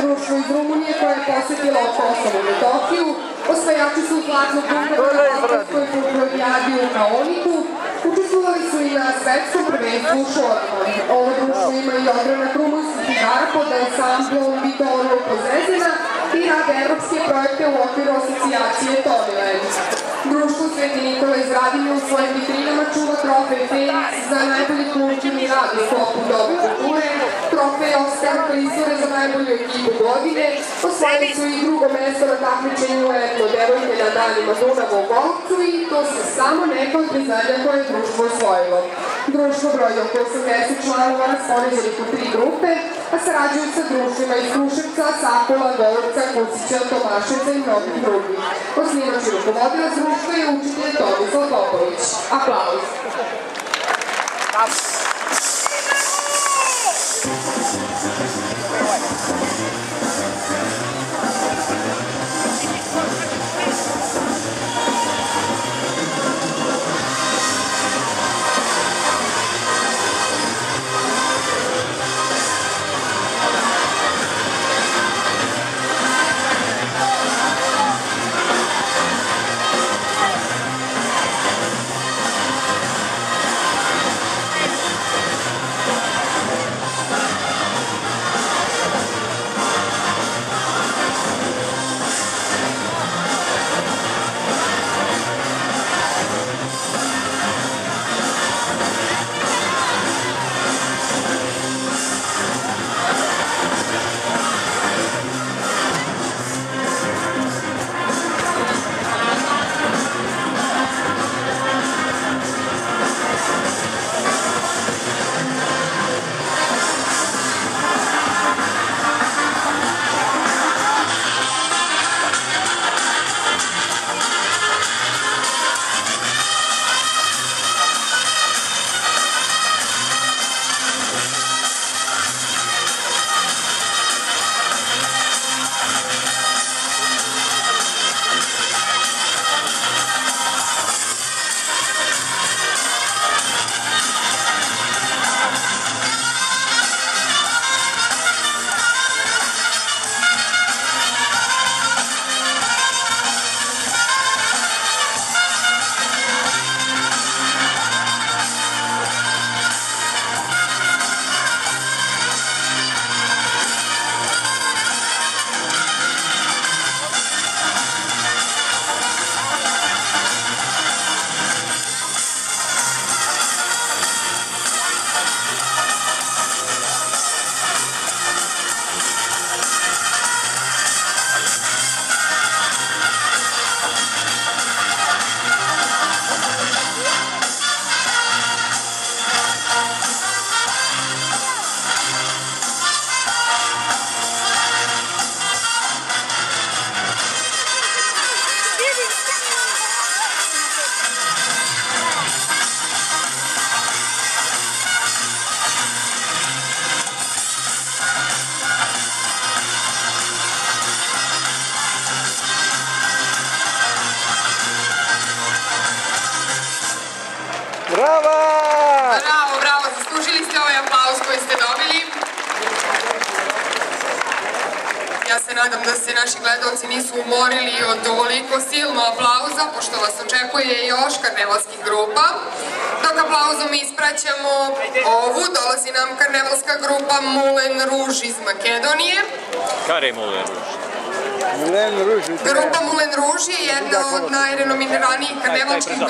društvo iz Rumunije koje je posjetilo Kosovo i Metohiju, osvajači su zlatnog duga na Balkanskoj kulturolijadi u Kaoniku, učestvovali su i na svetskom prvenstvu u šorama. Ovo društvo ima i ogranak rumunskih igara pod ansamblom Vittorio Pozezina i rade evropske projekte u okviru asocijacije Toniland. Društvo Sveti Nikola iz Radinja u svojim vitrinama čuva trofej Feniks za najbolji kulturni rad u sklopu dobe kulture, trofej Oskar Klisore za najbolju ekipu godine, osvojili su i drugo mesto na takmičenju etno devojke na danima Dunava u Golcu i to su samo neka od priznanja koje je društvo osvojilo. Društvo broji oko 80 članova raspoređenih u 3 grupe, a sarađuju sa društvima iz Kruševca, Sakula, Golovca, Kusića, Tomaševca i mnogih drugih. Osnivač i rukovodilac društva je učitelj Tomislav Popović. Aplauz! Bravo! Bravo, bravo, zaslužili ste ovaj aplauz koji ste dobili. Ja se nadam da se naši gledalci nisu umorili od ovoliko silno aplauza, pošto vas očekuje još karnevalskih grupa. Dok aplauzom ispraćamo ovu, dolazi nam karnevalska grupa Moulin Rouge iz Makedonije. Kar je Moulin Rouge? Grupa Moulin Rouge je jedna od najrenomiranijih karnevalskih grupa